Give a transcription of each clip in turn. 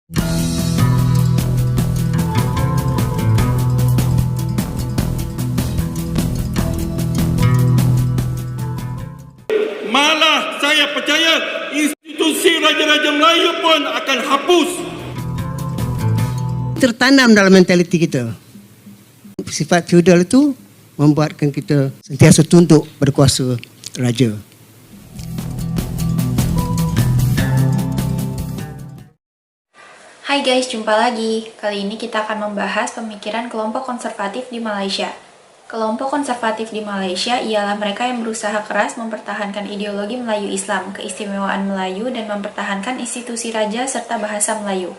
Malah saya percaya institusi Raja-Raja Melayu pun akan hapus. Tertanam dalam mentaliti kita. Sifat feudal itu membuatkan kita sentiasa tunduk pada kuasa raja. Hai guys, jumpa lagi. Kali ini kita akan membahas pemikiran kelompok konservatif di Malaysia. Kelompok konservatif di Malaysia ialah mereka yang berusaha keras mempertahankan ideologi Melayu Islam, keistimewaan Melayu, dan mempertahankan institusi raja serta bahasa Melayu.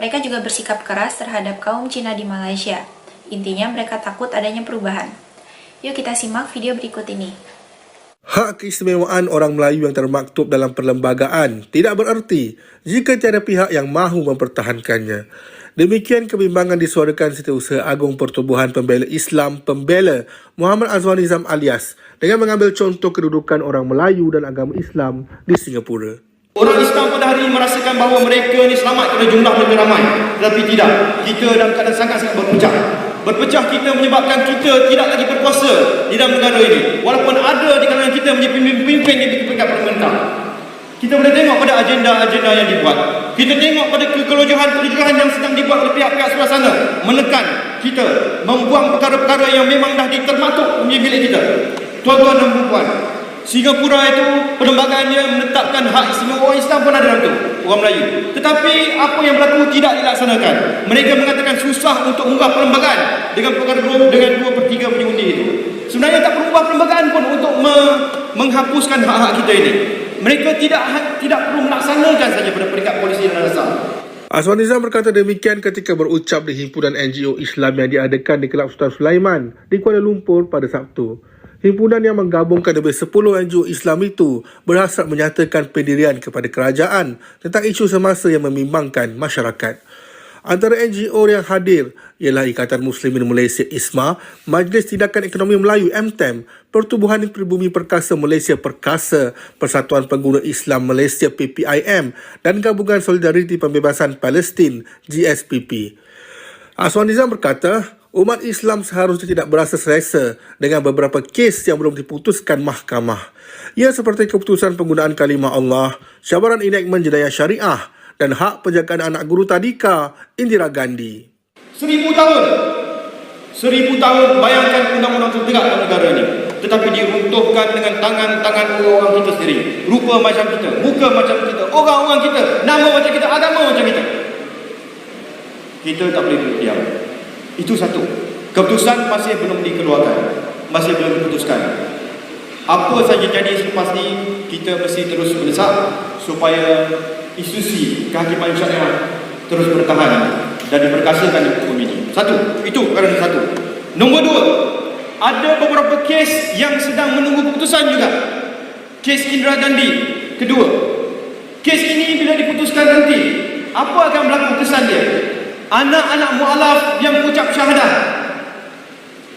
Mereka juga bersikap keras terhadap kaum Cina di Malaysia. Intinya mereka takut adanya perubahan. Yuk kita simak video berikut ini. Hak keistimewaan orang Melayu yang termaktub dalam perlembagaan tidak bererti jika tiada pihak yang mahu mempertahankannya. Demikian kebimbangan disuarakan Setiausaha Agung Pertubuhan Pembela Islam Pembela Muhammad Azwan Nizam Alias dengan mengambil contoh kedudukan orang Melayu dan agama Islam di Singapura. Orang Islam pada hari ini merasakan bahawa mereka ni selamat kerana jumlah mereka ramai. Tetapi tidak, kita dalam keadaan sangat-sangat berpecah. Berpecah kita menyebabkan kita tidak lagi berkuasa di dalam negara ini. Walaupun ada di kalangan kita menjadi pemimpin di peringkat pemerintah. Kita boleh tengok pada agenda-agenda yang dibuat. Kita tengok pada kekelojohan yang sedang dibuat oleh pihak-pihak sebelah sana. Menekan kita, membuang perkara-perkara yang memang dah ditermaktub di bilik kita. Tuan-tuan dan puan-puan, Singapura itu perlembagaannya menetapkan hak istimewa orang Islam pun ada dalam itu, orang Melayu. Tetapi apa yang berlaku tidak dilaksanakan. Mereka mengatakan susah untuk mengubah perlembagaan dengan perkara dengan 2/3 penyundi itu. Sebenarnya tak perlu ubah perlembagaan pun untuk menghapuskan hak-hak kita ini. Mereka tidak perlu melaksanakan saja pada peringkat polisi dan asal. Azwan Nizam berkata demikian ketika berucap di himpunan NGO Islam yang diadakan di Kelab Sultan Sulaiman di Kuala Lumpur pada Sabtu. Himpunan yang menggabungkan lebih 10 NGO Islam itu berhasrat menyatakan pendirian kepada kerajaan tentang isu semasa yang membimbangkan masyarakat. Antara NGO yang hadir ialah Ikatan Muslimin Malaysia ISMA, Majlis Tindakan Ekonomi Melayu MTEM, Pertubuhan Pribumi Perkasa Malaysia Perkasa, Persatuan Pengguna Islam Malaysia PPIM dan Gabungan Solidariti Pembebasan Palestin GSPP. Azwan Nizam berkata, umat Islam seharusnya tidak berasa selesa dengan beberapa kes yang belum diputuskan mahkamah. Ia seperti keputusan penggunaan kalimah Allah, cabaran enactment jenayah syariah dan hak penjagaan anak guru tadika Indira Gandhi. 1000 tahun. 1000 tahun bayangkan undang-undang tertegak dalam negara ini. Tetapi diruntuhkan dengan tangan-tangan orang kita sendiri. Rupa macam kita, muka macam kita, orang-orang kita, nama macam kita, agama macam kita. Kita tak boleh duduk diam. Itu satu. Keputusan masih belum dikeluarkan. Masih belum diputuskan. Apa saja jadi selepas ni, kita mesti terus mendesak supaya institusi kehakiman syariah terus bertahan dan diperkasakan di hukum ini. Satu, itu kerana satu. Nombor dua, ada beberapa kes yang sedang menunggu keputusan juga. Kes Indira Gandhi. Kedua, kes ini bila diputuskan nanti, apa akan berlaku kesan dia? Anak-anak mu'alaf yang mengucap syahadah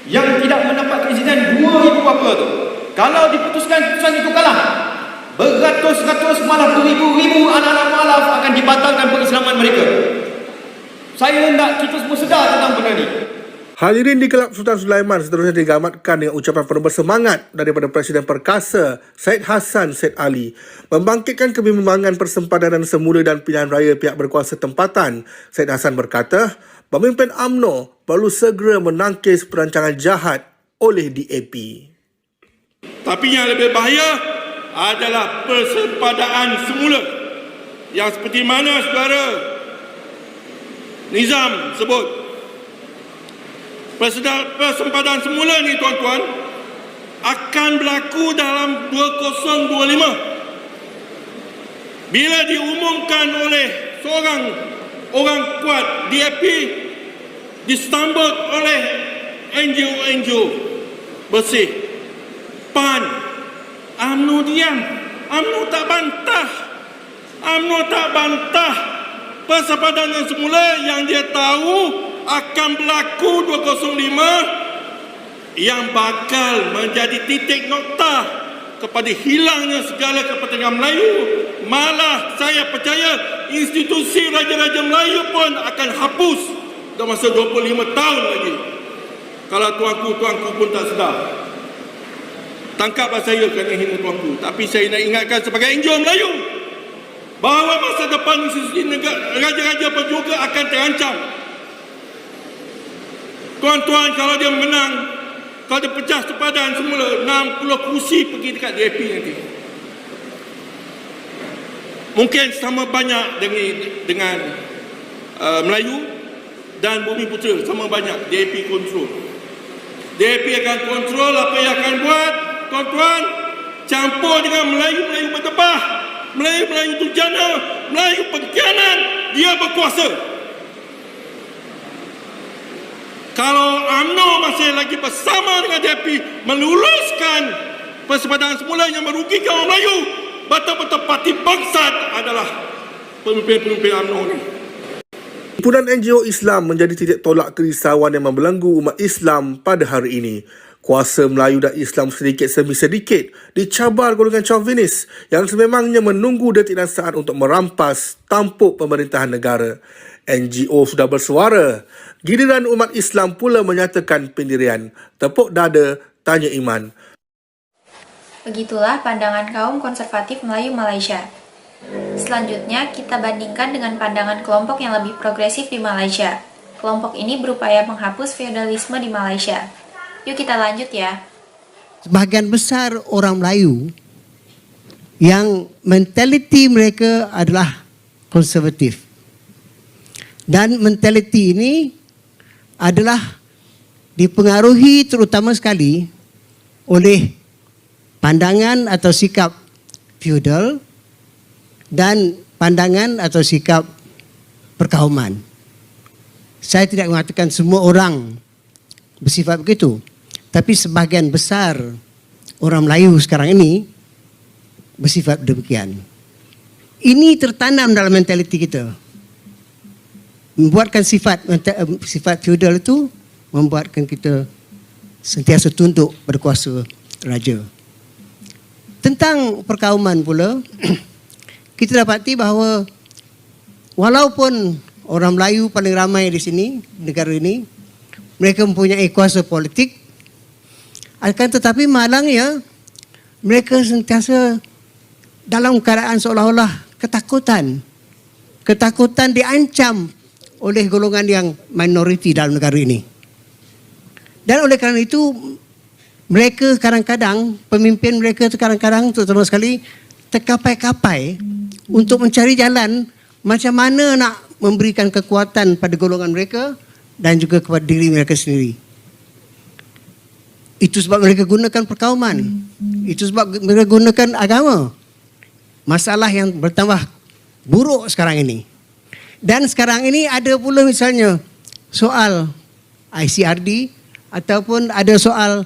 yang tidak mendapat keizinan 2,000 apa tu. Kalau diputuskan keputusan itu kalah, beratus-ratus malah beribu-ribu anak-anak mu'alaf akan dibatalkan pengislaman mereka. Saya hendak kita semua sedar tentang benda ni. Hadirin di Kelab Sultan Sulaiman seterusnya digamatkan dengan ucapan penuh bersemangat daripada Presiden Perkasa Syed Hassan Syed Ali membangkitkan kebimbangan persempadanan semula dan pilihan raya pihak berkuasa tempatan. Syed Hassan berkata, pemimpin UMNO perlu segera menangkis perancangan jahat oleh DAP. Tapi yang lebih bahaya adalah persepadaan semula yang seperti mana saudara Nizam sebut. Persepadaan semula ni tuan-tuan akan berlaku dalam 2025 bila diumumkan oleh seorang orang kuat DAP, disambut oleh NGO bersih. PAN, UMNO diam. UMNO tak bantah persepadaan semula yang dia tahu akan berlaku 2005 yang bakal menjadi titik noktah kepada hilangnya segala kepentingan Melayu. Malah saya percaya institusi Raja-Raja Melayu pun akan hapus dalam masa 25 tahun lagi. Kalau tuanku pun tak sedar. Tangkaplah saya kerana hina tuanku. Tapi saya nak ingatkan sebagai NGO Melayu bahawa masa depan institusi Raja-Raja pun juga akan terancam. Tuan-tuan, kalau dia menang, kalau dia pecah sepadan semula, 60 kursi pergi dekat DAP nanti. Mungkin sama banyak dengan Melayu dan Bumi Putera, sama banyak DAP kontrol. DAP akan kontrol apa yang akan buat, tuan-tuan, campur dengan Melayu-Melayu berdebah, Melayu-Melayu durjana, Melayu pengkhianat, dia berkuasa. Kalau UMNO masih lagi bersama dengan DAP meluluskan persepadan semula yang merugikan orang Melayu, betul-betul parti bangsat adalah pemimpin-pemimpin UMNO ni. Himpunan NGO Islam menjadi titik tolak kerisauan yang membelenggu umat Islam pada hari ini. Kuasa Melayu dan Islam sedikit demi sedikit dicabar golongan chauvinis yang sememangnya menunggu detik dan saat untuk merampas tampuk pemerintahan negara. NGO sudah bersuara. Giliran umat Islam pula menyatakan pendirian. Tepuk dada, tanya iman. Begitulah pandangan kaum konservatif Melayu Malaysia. Selanjutnya, kita bandingkan dengan pandangan kelompok yang lebih progresif di Malaysia. Kelompok ini berupaya menghapus feodalisme di Malaysia. Yuk kita lanjut ya. Sebahagian besar orang Melayu yang mentaliti mereka adalah konservatif. Dan mentaliti ini adalah dipengaruhi terutama sekali oleh pandangan atau sikap feudal dan pandangan atau sikap perkauman. Saya tidak mengatakan semua orang bersifat begitu, tapi sebahagian besar orang Melayu sekarang ini bersifat demikian. Ini tertanam dalam mentaliti kita. Membuatkan sifat feudal itu membuatkan kita sentiasa tunduk pada kuasa raja. Tentang perkauman pula, kita dapati bahawa walaupun orang Melayu paling ramai di sini, negara ini, mereka mempunyai kuasa politik, akan tetapi malangnya mereka sentiasa dalam keadaan seolah-olah ketakutan. Ketakutan diancam oleh golongan yang minoriti dalam negara ini. Dan oleh kerana itu, mereka kadang-kadang, pemimpin mereka kadang-kadang terutama sekali terkapai-kapai untuk mencari jalan macam mana nak memberikan kekuatan pada golongan mereka dan juga kepada diri mereka sendiri. Itu sebab mereka gunakan perkauman. Itu sebab mereka gunakan agama. Masalah yang bertambah buruk sekarang ini. Dan sekarang ini ada pula misalnya soal ICRD ataupun ada soal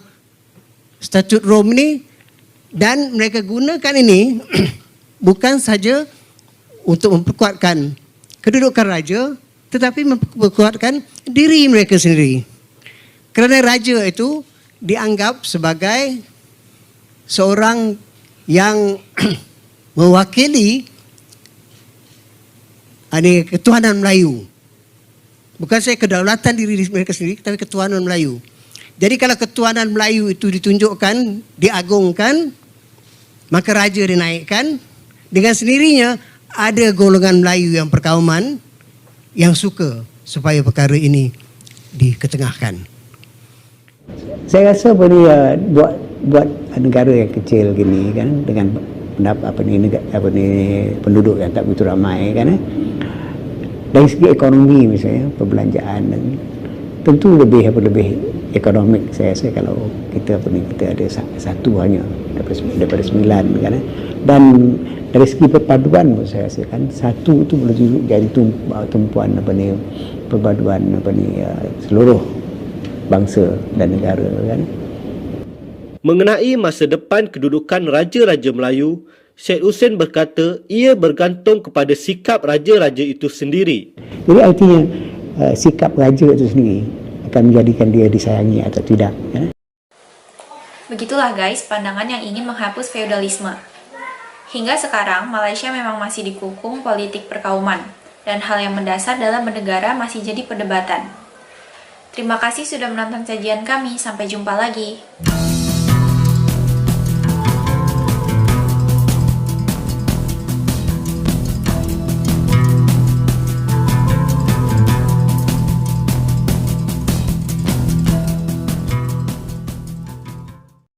Statut Rom ni, dan mereka gunakan ini bukan saja untuk memperkuatkan kedudukan raja, tetapi memperkuatkan diri mereka sendiri. Kerana raja itu dianggap sebagai seorang yang mewakili ketuhanan Melayu. Bukan saya kedaulatan diri mereka sendiri, tapi ketuhanan Melayu. Jadi kalau ketuhanan Melayu itu ditunjukkan, diagungkan, maka raja dinaikkan. Dengan sendirinya ada golongan Melayu yang perkauman yang suka supaya perkara ini diketengahkan. Saya rasa buat negara yang kecil gini kan, dengan penduduk yang tak begitu ramai kan, dari segi ekonomi misalnya perbelanjaan, dan tentu lebih ekonomik saya rasa kalau kita ada satu hanya daripada 9 kan, dan dari segi perpaduan saya rasa kan satu itu boleh jadi tumpuan perpaduan seluruh bangsa dan negara kan. Mengenai masa depan kedudukan Raja-Raja Melayu, Syed Hussein berkata ia bergantung kepada sikap raja-raja itu sendiri. Jadi artinya sikap raja itu sendiri akan menjadikan dia disayangi atau tidak. Ya? Begitulah guys pandangan yang ingin menghapus feodalisme. Hingga sekarang, Malaysia memang masih dikukung politik perkauman, dan hal yang mendasar dalam bernegara masih jadi perdebatan. Terima kasih sudah menonton sajian kami, sampai jumpa lagi.